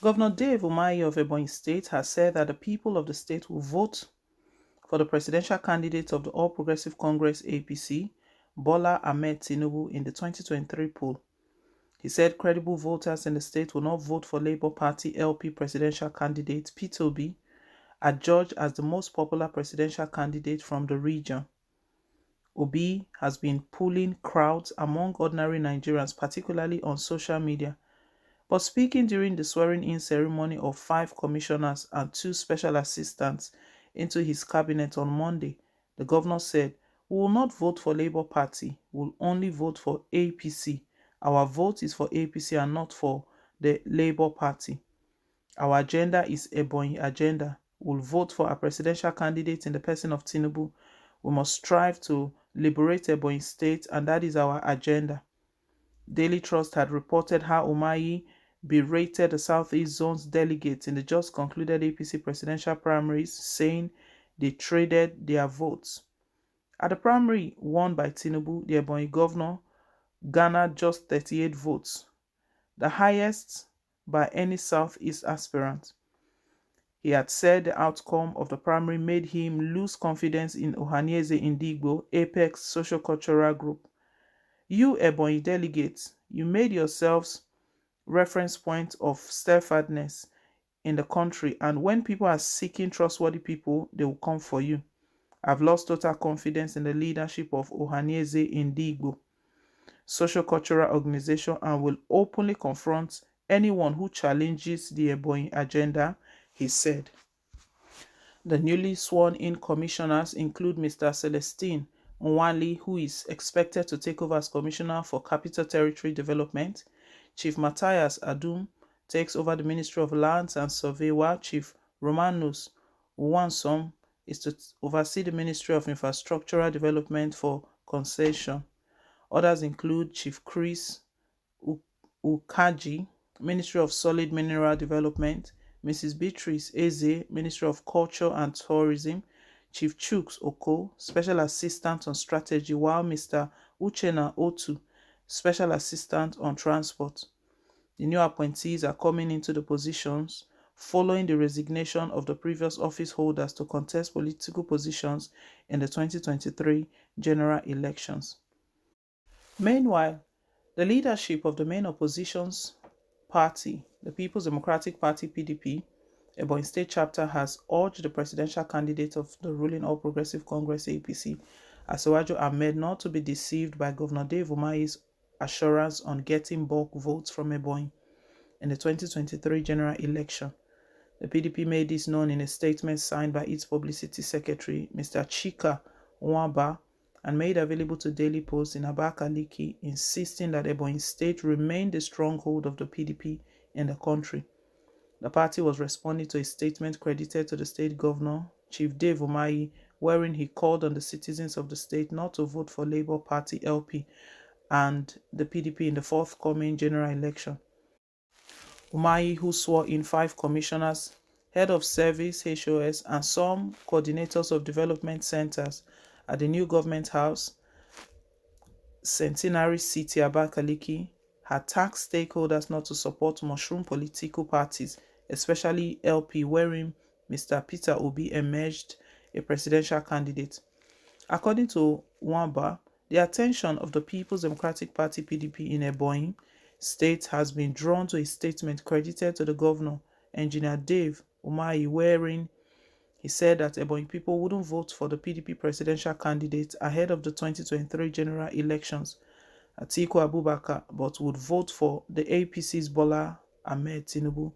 Governor Dave UMAHI of Ebonyi State has said that the people of the state will vote for the presidential candidate of the All Progressive Congress APC, Bola Ahmed Tinubu, in the 2023 poll. He said credible voters in the state will not vote for Labour Party LP presidential candidate Peter Obi, adjudged as the most popular presidential candidate from the region. Obi has been pulling crowds among ordinary Nigerians, particularly on social media. But speaking during the swearing-in ceremony of 5 commissioners and 2 special assistants into his cabinet on Monday, the governor said, "We will not vote for Labour Party, we will only vote for APC. Our vote is for APC and not for the Labour Party. Our agenda is Ebonyi agenda. We will vote for a presidential candidate in the person of Tinubu. We must strive to liberate Ebonyi State, and that is our agenda." Daily Trust had reported how UMAHI berated the Southeast Zone's delegates in the just concluded APC presidential primaries, saying they traded their votes. At the primary won by Tinubu, the Ebonyi governor garnered just 38 votes, the highest by any Southeast aspirant. He had said the outcome of the primary made him lose confidence in Ohanaeze Ndigbo, Apex Socio-Cultural Group. "You Ebonyi delegates, you made yourselves reference point of steadfastness in the country, and when people are seeking trustworthy people, they will come for you. I've lost total confidence in the leadership of Ohanaeze Ndigbo Socio-Cultural Organization and will openly confront anyone who challenges the Ebonyi agenda," he said. The newly sworn-in commissioners include Mr. Celestine Nwanli, who is expected to take over as Commissioner for Capital Territory Development. Chief Matthias Adum takes over the Ministry of Lands and Survey, while Chief Romanus Uwansom is to oversee the Ministry of Infrastructural Development for Concession. Others include Chief Chris Ukaji, Ministry of Solid Mineral Development, Mrs. Beatrice Eze, Ministry of Culture and Tourism, Chief Chuks Oko, Special Assistant on Strategy, while Mr. Uchenna Otu, Special Assistant on Transport. The new appointees are coming into the positions following the resignation of the previous office holders to contest political positions in the 2023 general elections. Meanwhile, the leadership of the main oppositions party, the People's Democratic Party PDP, Ebonyi State Chapter, has urged the presidential candidate of the ruling All Progressive Congress APC, Asiwaju Ahmed, not to be deceived by Governor Dave UMAHI's assurance on getting bulk votes from Ebonyi in the 2023 general election. The PDP made this known in a statement signed by its publicity secretary, Mr. Chika Nwaba, and made available to Daily Post in Abakaliki, insisting that Ebonyi State remained the stronghold of the PDP in the country. The party was responding to a statement credited to the state governor, Chief Dave UMAHI, wherein he called on the citizens of the state not to vote for Labour Party LP and the PDP in the forthcoming general election. UMAHI, who swore in 5 commissioners, head of service HOS, and some coordinators of development centers at the new government house, Centenary City, Abakaliki, had tasked stakeholders not to support mushroom political parties, especially LP, wherein Mr. Peter Obi emerged a presidential candidate. According to Nwaba, the attention of the People's Democratic Party PDP in Ebonyi State has been drawn to a statement credited to the governor, Engineer Dave UMAHI, wherein he said that Ebonyi people wouldn't vote for the PDP presidential candidate ahead of the 2023 general elections, Atiku Abubakar, but would vote for the APC's Bola Ahmed Tinubu.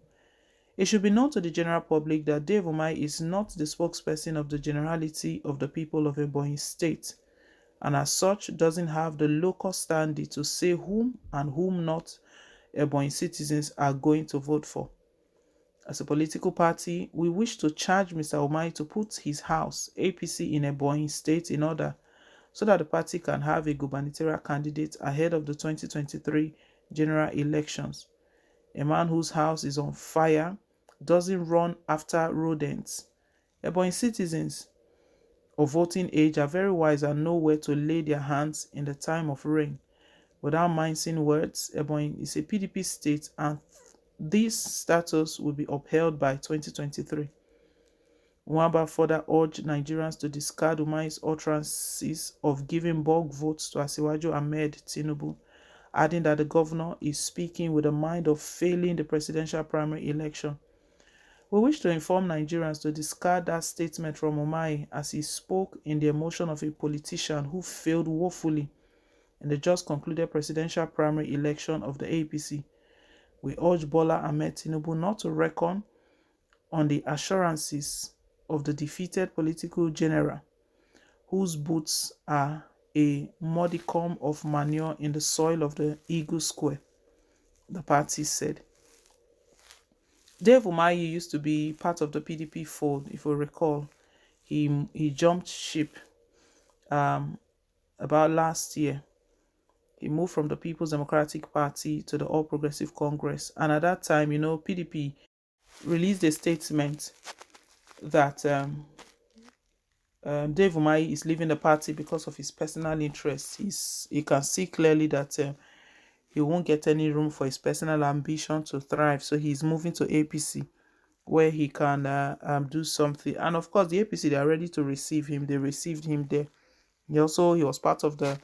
It should be known to the general public that Dave UMAHI is not the spokesperson of the generality of the people of Ebonyi State, and as such doesn't have the local standing to say whom and whom not Ebonyi citizens are going to vote for. As a political party, we wish to charge Mr. UMAHI to put his house, APC in Ebonyi State, in order so that the party can have a gubernatorial candidate ahead of the 2023 general elections. A man whose house is on fire doesn't run after rodents. Ebonyi citizens of voting age are very wise and know where to lay their hands in the time of rain. Without mincing words, Ebonyi is a PDP state, and this status will be upheld by 2023. Nwaba further urged Nigerians to discard Umahi's utterances of giving bulk votes to Asiwaju Ahmed Tinubu, adding that the governor is speaking with a mind of failing the presidential primary election. We wish to inform Nigerians to discard that statement from Umahi, as he spoke in the emotion of a politician who failed woefully in the just concluded presidential primary election of the APC. We urge Bola Ahmed Tinubu not to reckon on the assurances of the defeated political general, whose boots are a modicum of manure in the soil of the Eagle Square, the party said. Dave Umahi used to be part of the PDP fold, if you recall. He jumped ship about last year. He moved from the People's Democratic Party to the All Progressive Congress. And at that time, PDP released a statement that Dave Umahi is leaving the party because of his personal interests. He can see clearly that he won't get any room for his personal ambition to thrive. So he's moving to APC, where he can do something. And of course, the APC, they are ready to receive him. They received him there. He was part of the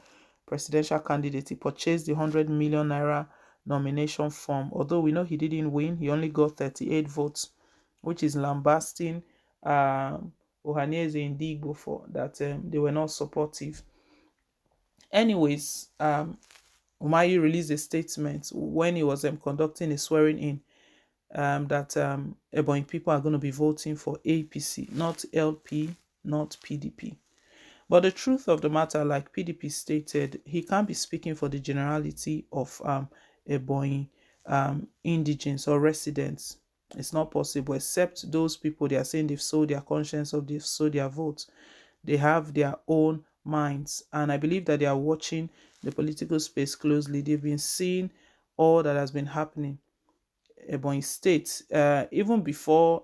presidential candidate. He purchased the 100 million naira nomination form. Although we know he didn't win, he only got 38 votes, which is lambasting Ohanaeze Ndigbo for that they were not supportive. Anyways, Umahi released a statement when he was conducting a swearing-in that EBONYI people are going to be voting for APC, not LP, not PDP. But the truth of the matter, like PDP stated, he can't be speaking for the generality of EBONYI indigents or residents. It's not possible, except those people, they are saying they've sold their conscience or they've sold their votes. They have their own minds, and I believe that they are watching the political space closely. They've been seeing all that has been happening in Ebonyi State, even before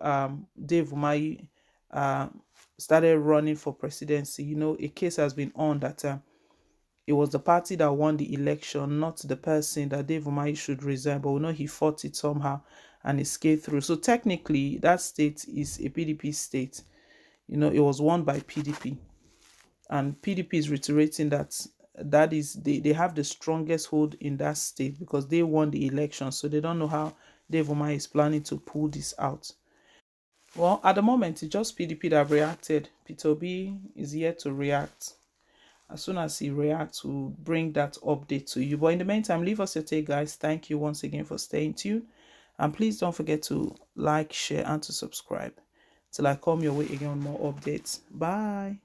Dave Umahi started running for presidency. A case has been on that it was the party that won the election, not the person, that Dave Umahi should resign. But we know he fought it somehow and escaped through. So technically, that state is a PDP state. It was won by PDP. And PDP is reiterating that they have the strongest hold in that state because they won the election. So they don't know how Dave Umahi is planning to pull this out. Well, at the moment, it's just PDP that have reacted. Peter Obi is yet to react. As soon as he reacts, we'll bring that update to you. But in the meantime, leave us your take, guys. Thank you once again for staying tuned. And please don't forget to like, share, and to subscribe till I come your way again on more updates. Bye.